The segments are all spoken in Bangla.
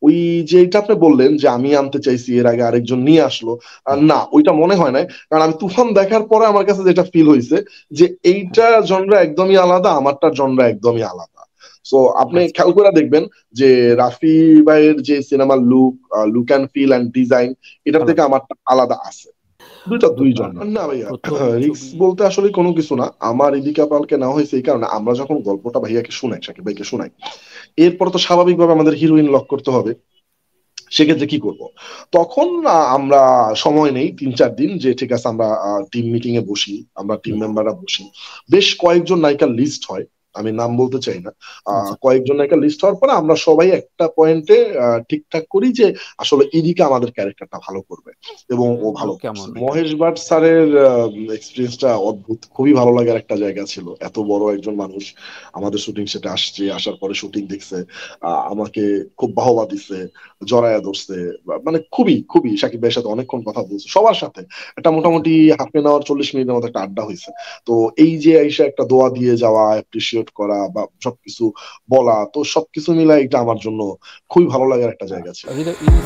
ওই যেটা আপনি বললেন যে আমি আনতে চাইছি এর আগে আরেকজন নিয়ে আসলো, হুম, না ওইটা মনে হয় নাই। কারণ আমি তুফান দেখার পরে আমার কাছে যেটা ফিল হয়েছে যে হুম, এইটা জনরা একদমই আলাদা, আমারটার জনরা একদমই আলাদা। সো আপনি আচ্ছা, খেয়াল করে দেখবেন যে রাফি ভাইয়ের যে সিনেমার look and feel and design, এটার থেকে আলাদা। আমারটা আলাদা আছে। দুইটা তো দুই জন না ভাইয়া। প্রথম রিক্স ছবি। বলতে আসলে কোনো কিছু না, আমার এদিকে পালকে নেওয়া হয়েছে এই কারণে আমরা যখন গল্পটা ভাইয়াকে শোনাই, সাকিব ভাইকে শোনাই, এরপর তো স্বাভাবিকভাবে আমাদের হিরোইন লক করতে হবে। সেক্ষেত্রে কি করব? তখন আমরা সময় নেই ৩-৪ দিন, যে ঠিক আছে আমরা টিম মিটিং এ বসি, আমরা টিম হুম, মেম্বাররা বসি। বেশ কয়েকজন নায়িকার লিস্ট হয়, আমি নাম বলতে চাই না। আচ্ছা, কয়েকজন নায়িকার লিস্ট হওয়ার পরে আমরা সবাই একটা পয়েন্টে ঠিকঠাক করি যে আসলে ইদিকা আমাদের ক্যারেক্টারটা ভালো করবে, এবং ও ভালো কেমন করছে। এটা? মহেশ ভাট স্যারের এক্সপিরিয়েন্সটা অদ্ভুত, খুবই ভালো লাগার একটা জায়গা ছিল। এত বড় একজন মানুষ আমাদের শুটিং সেটে আসছে, আসার পরে শুটিং দেখছে, আমাকে খুব বাহবা দিচ্ছে, জড়ায়া ধরছে। মানে খুবই খুবই সাকিব ভাইয়ের সাথে অনেকক্ষণ কথা বলছে, সবার সাথে একটা আচ্ছা, মোটামুটি হাফ 40 মিনিটের মতো একটা আড্ডা হয়েছে। তো এই যে আইসা একটা দোয়া দিয়ে যাওয়া, অ্যাপ্রিসিয়েট করা বা সবকিছু বলা, তো সবকিছু মিলাই এটা আমার জন্য খুবই ভালো লাগার একটা জায়গা ছিল। হৃদয় এই যে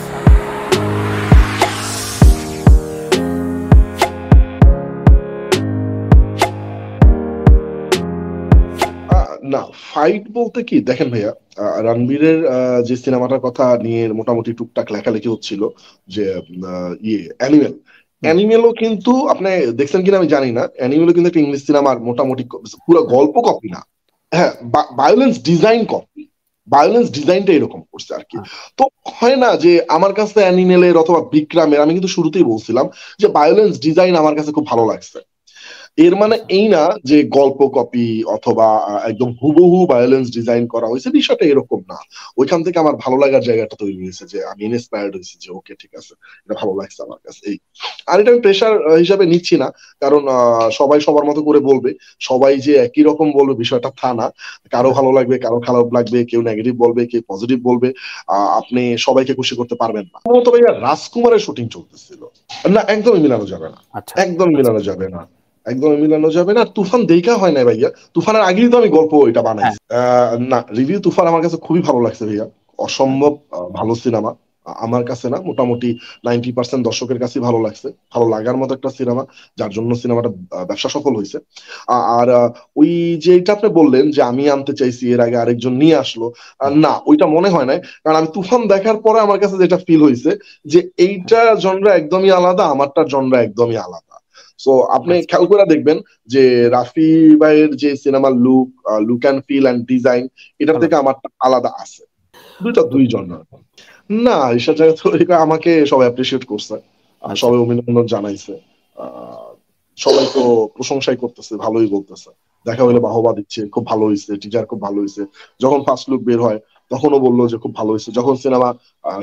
না, ফাইট বলতে কি দেখেন ভাইয়া, রণবীরের যে সিনেমাটার কথা নিয়ে মোটামুটি টুকটাক লেখালেখি হচ্ছিল, যে অ্যানিমেল, হুম, অ্যানিমেলও কিন্তু আপনি দেখছেন কিনা আমি জানি না, অ্যানিমেলও কিন্তু একটা ইংলিশ সিনেমার মোটামুটি পুরো হ্যাঁ, গল্প কপি না। হ্যাঁ, ভায়োলেন্স ডিজাইন কপি, ভায়োলেন্স ডিজাইনটা এরকম করছে আর কি। হ্যাঁ, তো হয় না যে আমার কাছে অ্যানিমেলের অথবা বিক্রামের, আমি কিন্তু শুরুতেই বলছিলাম যে ভায়োলেন্স ডিজাইন আমার কাছে খুব ভালো লাগছে। এর মানে আচ্ছা, এই না যে গল্প কপি অথবা একদম হুবহু ভায়োলেন্স ডিজাইন করা হয়েছে, বিষয়টা এরকম না। ওইখান থেকে আমার ভালো লাগার জায়গাটা তৈরি হয়েছে, যে আমি ইন্সপায়ার্ড হয়েছি যে ওকে ঠিক আছে, এটা ভালো লাগছে আমার কাছে এই। আর এটা আমি প্রেশার হিসাবে নিচ্ছি না, কারণ সবাই সবার মতো করে বলবে, সবাই যে একই রকম বলবে বিষয়টা তা না। কারো হ্যাঁ, ভালো লাগবে, কারো খারাপ লাগবে, কেউ নেগেটিভ বলবে, কেউ পজিটিভ বলবে। আপনি সবাইকে খুশি করতে পারবেন না। প্রথমত ভাইয়া রাজকুমারের শুটিং চলতেছিল, না একদমই মিলানো যাবে না, আচ্ছা, একদমই আচ্ছা, মিলানো যাবে না, একদমই মিলানো যাবে না। আর তুফান দেখা হয় না ভাইয়া, তুফানের আগেই তো আমি গল্প এটা হ্যাঁ, বানাইছি। না, রিভিউ তুফান আমার কাছে খুবই ভালো লাগছে ভাইয়া, হুম, অসম্ভব ভালো সিনেমা। আমার কাছে না, মোটামুটি 90% দর্শকের কাছে ভালো লাগছে, ভালো লাগার মতো একটা সিনেমা, যার জন্য সিনেমাটা ব্যবসা সফল হয়েছে। আর ওই যেটা আপনি বললেন যে আমি আনতে চাইছি এর আগে আরেকজন নিয়ে আসলো, হুম, না ওইটা মনে হয় নাই। কারণ আমি তুফান দেখার পরে আমার কাছে যেটা ফিল হয়েছে যে হুম, এইটা জনরা একদমই আলাদা, আমারটার জনরা একদমই আলাদা। সো আপনি আচ্ছা, খেয়াল করে দেখবেন যে রাফি ভাইয়ের যে সিনেমার look and feel and design, এটার থেকে আলাদা। আমারটা আলাদা আছে। দুইটা তো দুই জন না, ঈশা জায়গা তো এটা আমাকে সবাই অ্যাপ্রিসিয়েট করছে, আচ্ছা, সবাই অভিনন্দন জানাইছে। আহ, সবাই তো প্রশংসাই করতেছে, ভালোই বলতেছে, দেখা হলে বাহবা দিচ্ছে, খুব ভালো হয়েছে, টিজার খুব ভালো হয়েছে। যখন ফার্স্ট লুক বের হয় তখনও বললো যে খুব ভালো হয়েছে। যখন সিনেমা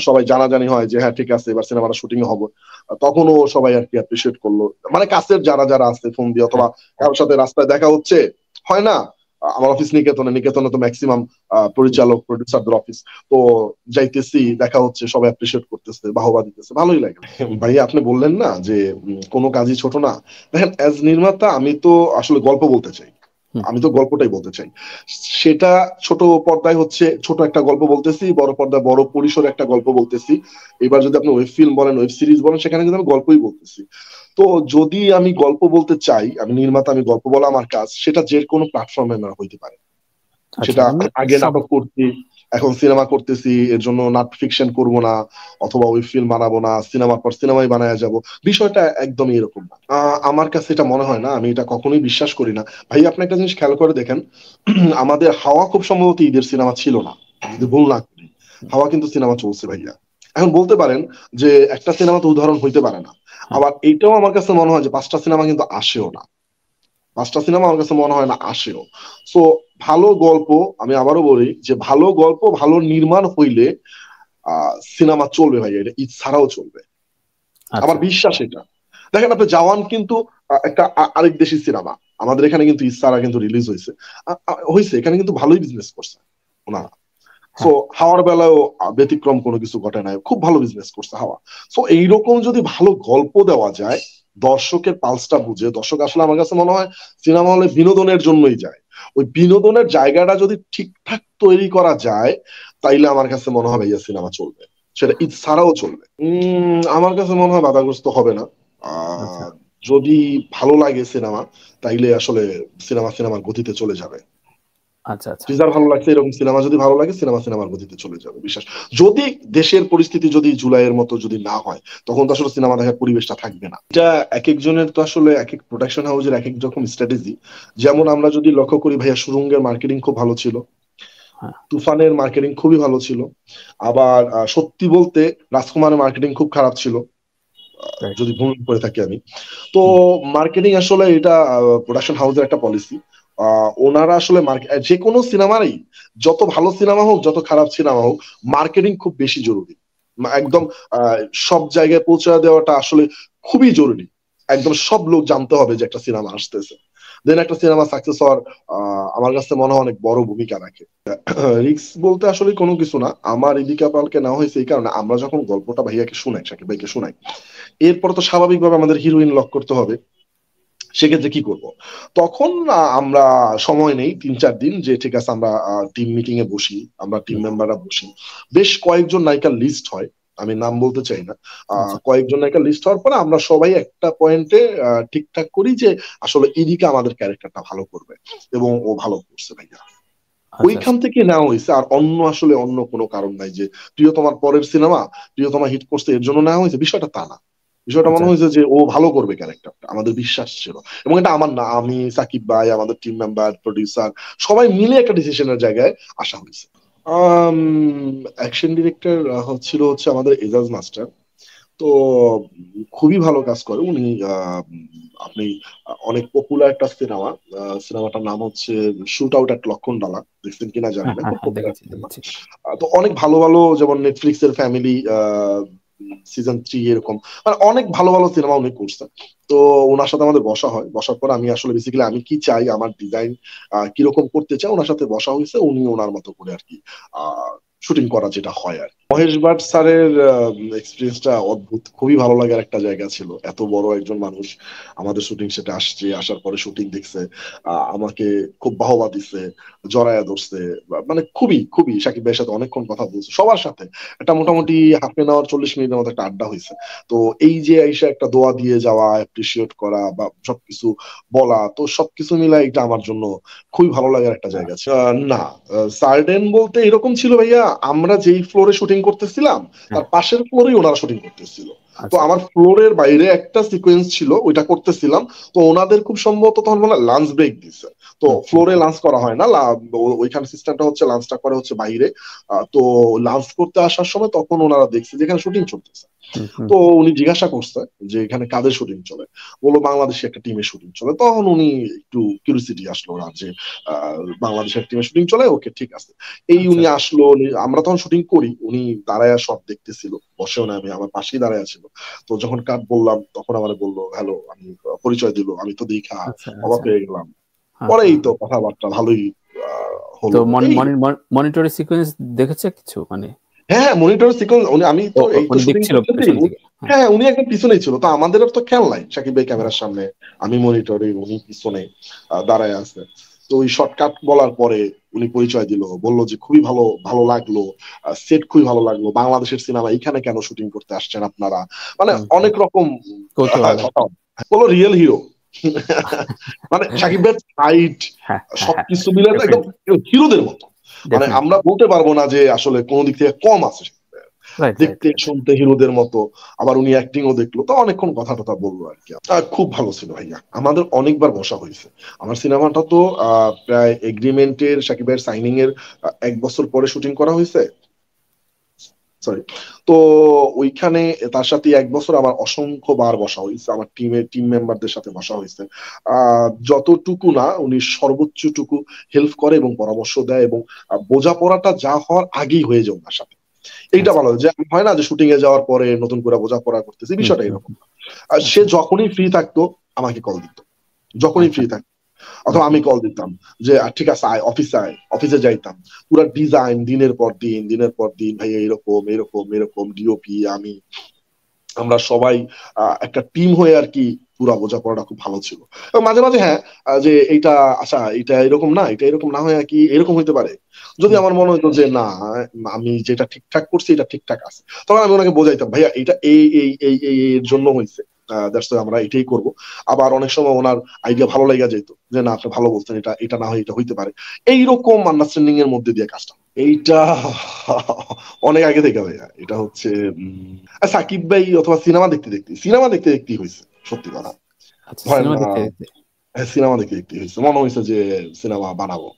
সবাই জানাজানি হয় যে হ্যাঁ ঠিক আছে এবার সিনেমাটা শুটিং হবে, তখনও সবাই আর কি অ্যাপ্রিসিয়েট করলো। মানে কাছের যারা যারা আছে ফোন দিয়ে অথবা হ্যাঁ, হ্যাঁ, কারোর সাথে রাস্তায় দেখা হচ্ছে, হয় না, আমার অফিস নিকেতনে, নিকেতনে তো ম্যাক্সিমাম হুম, পরিচালক প্রডিউসারদের অফিস। তো যাইতেছি, দেখা হচ্ছে, সবাই অ্যাপ্রিসিয়েট করতেছে, বাহবা দিতেছে, ভালোই লাগে। ভাই আপনি বললেন না যে কোনো কাজই ছোট না। দেখেন অ্যাজ নির্মাতা আমি তো আসলে গল্প বলতে চাই, হুম, আমি তো গল্পটাই বলতে চাই। সেটা ছোট পর্দায় হচ্ছে ছোট একটা গল্প বলতেছি, বড় পর্দায় বড় পরিসরে একটা গল্প বলতেছি। এবার যদি আপনি ওয়েব ফিল্ম বলেন, ওয়েব সিরিজ বলেন, সেখানে কিন্তু আমি গল্পই বলতেছি। তো যদি আমি গল্প বলতে চাই, আমি নির্মাতা, আমি গল্প বলা আমার কাজ, সেটা যে কোনো প্ল্যাটফর্মে না হইতে পারে। আচ্ছা, সেটা আমি আগে সব নাটক করছি, এখন সিনেমা করতেছি, এর জন্য নাট ফিকশন করব না, অথবা ওই ফিল্ম বানাবো না, সিনেমার পর সিনেমাই বানায় যাব, বিষয়টা একদমই এরকম না। আমার কাছে এটা মনে হয় না, আমি এটা কখনোই বিশ্বাস করি না। ভাই আপনি একটা জিনিস খেয়াল করে দেখেন, আমাদের হাওয়া খুব সম্ভবত ঈদের সিনেমা ছিল না, যদি ভুল না করি। হুম, হাওয়া কিন্তু সিনেমা চলছে ভাইয়া। এখন বলতে পারেন যে একটা সিনেমা তো উদাহরণ হইতে পারে না, হ্যাঁ, আবার এইটাও আমার কাছে মনে হয় যে 5টা সিনেমা কিন্তু আসেও না, 5টা সিনেমা আমার কাছে মনে হয় না আসেও। সো ভালো গল্প, আমি আবারও বলি যে ভালো গল্প ভালো নির্মাণ হইলে সিনেমা চলবে ভাই, এটা ঈদ ছাড়াও চলবে, আমার আচ্ছা, বিশ্বাস এটা। দেখেন আপনি জওয়ান কিন্তু একটা আরেক দেশি সিনেমা, আমাদের এখানে কিন্তু ঈদ ছাড়া কিন্তু রিলিজ হয়েছে, হয়েছে, এখানে কিন্তু ভালোই বিজনেস করছে ওনারা। সো হ্যাঁ, হাওয়ার বেলায়ও ব্যতিক্রম কোনো কিছু ঘটে নাই, খুব ভালো বিজনেস করছে হাওয়া। সো এইরকম যদি ভালো গল্প দেওয়া যায়, দর্শকের পালসটা বুঝে, দর্শক আসলে আমার কাছে মনে হয় সিনেমা হলে বিনোদনের জন্যই যায়। ওই বিনোদনের জায়গাটা যদি ঠিকঠাক তৈরি করা যায় তাইলে আমার কাছে মনে হয় ভাইয়া সিনেমা চলবে, সেটা ঈদ ছাড়াও চলবে। আমার কাছে মনে হয় বাধাগ্রস্ত হবে না। আচ্ছা আহ যদি ভালো লাগে সিনেমা তাইলে আসলে সিনেমার গতিতে চলে যাবে। আচ্ছা আচ্ছা টিজার ভালো লাগছে, এরকম সিনেমা যদি ভালো লাগে সিনেমার গতিতে চলে যাবে বিশ্বাস। যদি দেশের পরিস্থিতি যদি জুলাইয়ের মতো যদি না হয় তখন তো আসলে সিনেমা দেখার পরিবেশটা থাকবে না। এটা এক একজনের তো আসলে এক এক প্রোডাকশন হাউসের এক এক রকম স্ট্র্যাটেজি। যেমন আমরা যদি লক্ষ্য করি ভাইয়া, সুরঙ্গের মার্কেটিং খুব ভালো ছিল, হ্যাঁ তুফানের মার্কেটিং খুবই ভালো ছিল, আবার সত্যি বলতে রাজকুমারের মার্কেটিং খুব খারাপ ছিল, রাইট যদি ভুল করে থাকি আমি। তো হুম মার্কেটিং আসলে এটা প্রোডাকশন হাউসের একটা পলিসি। ওনারা আসলে যে কোনো সিনেমারই, যত ভালো সিনেমা হোক যত খারাপ সিনেমা হোক, মার্কেটিং খুব বেশি জরুরি। একদম আহ, সব জায়গায় পৌঁছে দেওয়াটা আসলে খুবই জরুরি। একদম সব লোক জানতে হবে যে একটা সিনেমা আসতেছে, দেন একটা সিনেমা সাকসেস হওয়ার আমার কাছে মনে হয় অনেক বড় ভূমিকা রাখে। রিক্স বলতে আসলে কোনো কিছু না, আমার ইদিকা পালকে নেওয়া হয়েছে এই কারণে, আমরা যখন গল্পটা ভাইয়াকে শোনাই, সাকিব ভাইকে শোনাই, এরপর তো স্বাভাবিকভাবে আমাদের হিরোইন লক করতে হবে। সেক্ষেত্রে কি করব, তখন আমরা সময় নেই 3-4 দিন, যে ঠিক আছে আমরা টিম মিটিং এ বসি, আমরা টিম হুম, মেম্বাররা বসি, বেশ কয়েকজন নায়িকার লিস্ট হয়, আমি নাম বলতে চাই না। আচ্ছা কয়েকজন নায়িকার লিস্ট হওয়ার পরে আমরা সবাই একটা পয়েন্টে ঠিকঠাক করি যে আসলে ইদিকা আমাদের ক্যারেক্টারটা ভালো করবে, এবং ও ভালো করছে ভাইয়া। আচ্ছা ওইখান আচ্ছা থেকে নেওয়া হয়েছে, আর অন্য কোনো কারণ নাই যে প্রিয়তমার পরের সিনেমা প্রিয়তমা হিট করছে এর জন্য নেওয়া হয়েছে, বিষয়টা তা না। বিষয়টা আচ্ছা মনে হয়েছে যে ও ভালো করবে ক্যারেক্টারটা, আমাদের বিশ্বাস ছিল। এবং এটা আমার না, আমি, সাকিব ভাই, আমাদের টিম মেম্বার, প্রডিউসার, সবাই মিলে একটা ডিসিশনের জায়গায় আসা হয়েছে। অ্যাকশন ডিরেক্টর হচ্ছে আমাদের এজাজ মাস্টার। তো খুবই ভালো কাজ করে উনি। আপনি অনেক পপুলার একটা সিনেমাটার নাম হচ্ছে শুট আউট এট লক্ষণডালা, দেখছেন কিনা জানি হ্যাঁ না, হ্যাঁ খুব হ্যাঁ পপুলার দেখেছি সিনেমা। দেখেছি তো অনেক ভালো ভালো, যেমন নেটফ্লিক্স এর ফ্যামিলি সিজন 3 এরকম, মানে অনেক ভালো ভালো সিনেমা উনি করছেন। তো ওনার সাথে আমাদের বসা হয়, বসার পর আমি আসলে বেসিক্যালি আমি কি চাই, আমার ডিজাইন কিরকম করতে চাই, ওনার সাথে বসা হয়েছে, উনি ওনার মতো করে আর কি শুটিং করা যেটা হয় আর কি। মহেশ ভাট স্যারের এক্সপিরিয়েন্সটা অদ্ভুত, খুবই ভালো লাগার একটা জায়গা ছিল। এত বড় একজন মানুষ আমাদের শুটিং সেটে আসছে, আসার পরে শুটিং দেখছে, আমাকে খুব বাহবা দিচ্ছে, জড়ায়া ধরছে, মানে খুবই খুবই সাকিব ভাইয়ের সাথে অনেকক্ষণ কথা বলছে, সবার সাথে একটা আচ্ছা মোটামুটি হাফ 40 মিনিটের মতো একটা আড্ডা হয়েছে। তো এই যে আইসা একটা দোয়া দিয়ে যাওয়া, অ্যাপ্রিসিয়েট করা বা সবকিছু বলা, তো সবকিছু মিলাই এটা আমার জন্য খুবই ভালো লাগার একটা জায়গা ছিল। না, সার্ডেন বলতে এরকম ছিল ভাইয়া, আমরা যেই ফ্লোরে শুটিং করতেছিলাম হ্যাঁ তার পাশের ফ্লোরেই ওনারা শুটিং করতেছিল। তো আচ্ছা আমার ফ্লোরের বাইরে একটা সিকোয়েন্স ছিল, ওইটা করতেছিলাম। তো ওনাদের খুব সম্ভবত তখন মানে লাঞ্চ ব্রেক দিছে। তো হুম হুম ফ্লোরে লাঞ্চ করা হয় না, ওইখানে সিস্টেমটা হচ্ছে লাঞ্চটা করে হচ্ছে বাইরে। তো লাঞ্চ করতে আসার সময় তখন ওনারা দেখছে যেখানে শুটিং চলতেছে। হুম হুম তো উনি জিজ্ঞাসা করছে যে এখানে কাদের শুটিং চলে, বললো বাংলাদেশে একটা টিমের শুটিং চলে। তখন উনি একটু কিউরিসিটি আসলো ওনার যে বাংলাদেশের টিমের শুটিং চলে, ওকে ঠিক আছে। এই আচ্ছা উনি আসলো, আমরা তখন শুটিং করি, উনি দাঁড়ায় শট দেখতেছিল, বসেও না, আমি আমার পাশেই দাঁড়ায় ছিল। তো যখন কাট বললাম তখন আমার বললো হ্যালো, আমি পরিচয় দিল, আমি তো দেখা আচ্ছা অবাক আচ্ছা হয়ে গেলাম। হ্যাঁ পরেই হ্যাঁ তো কথাবার্তা ভালোই তো হলো এই। মনিটরি সিকোয়েন্স দেখেছে কিছু মানে হ্যাঁ হ্যাঁ, মনিটর সিকোয়েন্স উনি, আমি তো এই তো উনি শুটিং দেখছিল করতেছি। পেছন থেকে হ্যাঁ হ্যাঁ, উনি একদম পিছনেই ছিল, তো আমাদের তো খেয়াল নাই, সাকিব ভাই হ্যাঁ ক্যামেরার সামনে, আমি মনিটরে, উনি পিছনে দাঁড়ায় আছে। তো ওই শর্টকাট বলার পরে উনি পরিচয় দিল, বললো যে খুবই ভালো ভালো লাগলো, সেট খুবই ভালো লাগলো, বাংলাদেশের সিনেমা এখানে কেন শুটিং করতে আসছেন আপনারা, মানে হুম হুম অনেক রকম কৌতূহল আর কথা কি বললো, রিয়েল হিরো। মানে সাকিব ভাই হাইট হ্যাঁ হ্যাঁ হ্যাঁ সবকিছু মিলে তো একদম ডেফিনেটলি হিরোদের মতো। মানে ডেফিনেটলি আমরা বলতে পারবো না যে আসলে কোন দিক থেকে কম আছে, রাইট রাইট দেখতে রাইট শুনতে হিরোদের মতো। আবার উনি অ্যাক্টিংও দেখলো, তো অনেকক্ষণ কথা টথা বললো আর কি। খুব ভালো ছিল ভাইয়া, আমাদের অনেকবার বসা হয়েছে। আমার সিনেমাটা তো প্রায় এগ্রিমেন্টের, সাকিব ভাইয়ের সাইনিং এর 1 বছর পরে শুটিং করা হয়েছে, সরি। তো ওইখানে তার সাথে 1 বছর আমার অসংখ্য বার বসা হয়েছে, আমার টিম মেম্বারদের সাথে বসা হয়েছে। যতটুকু না উনি সর্বোচ্চটুকু হেল্প করে এবং পরামর্শ দেয়, এবং বোঝাপড়াটা যা হওয়ার আগেই হয়ে যায় ওনার সাথে। এইটা আচ্ছা ভালো যে হয় না যে শুটিং এ যাওয়ার পরে নতুন করে বোঝাপড়া করতেছি, হুম বিষয়টা হুম এরকম হুম, না। আর সে আচ্ছা যখনই ফ্রি থাকতো আমাকে কল দিত, যখনই আচ্ছা ফ্রি থাকতো, হুম অথবা হুম আমি কল দিতাম যে ঠিক আছে আয় অফিসে, আয় অফিসে যাইতাম। পুরো ডিজাইন দিনের পর দিন ভাই, এরকম এরকম এরকম ডিওপি আমি, আমরা সবাই একটা টিম হয়ে আর কি পুরা বোঝাপড়াটা খুব ভালো ছিল। এবং মাঝে মাঝে হ্যাঁ যে এইটা আচ্ছা এটা এরকম না, এটা এরকম না হয় কি এরকম হইতে পারে, যদি আমার মনে হতো যে না আমি যেটা ঠিকঠাক করছি এটা ঠিকঠাক আছে, তখন আমি ওনাকে বোঝাইতাম ভাইয়া এটা এই এই এই এই এর জন্য হয়েছে, আমরা এটাই করব। আবার অনেক সময় ওনার আইডিয়া ভালো লাগা যেত যে না আপনি ভালো বলছেন, এটা এটা না হয় এটা হইতে পারে, এইরকম আন্ডারস্ট্যান্ডিং এর মধ্যে দিয়ে কাজটা। এইটা অনেক আগে থেকে ভাইয়া, এটা হচ্ছে সাকিব ভাই অথবা সিনেমা দেখতে দেখতেই হয়েছে সত্যি কথা। আচ্ছা, ধরেন সিনেমা দেখতে দেখতে। সিনেমা দেখতে দেখতে হয়েছে, মনে হয়েছে যে সিনেমা বানাবো,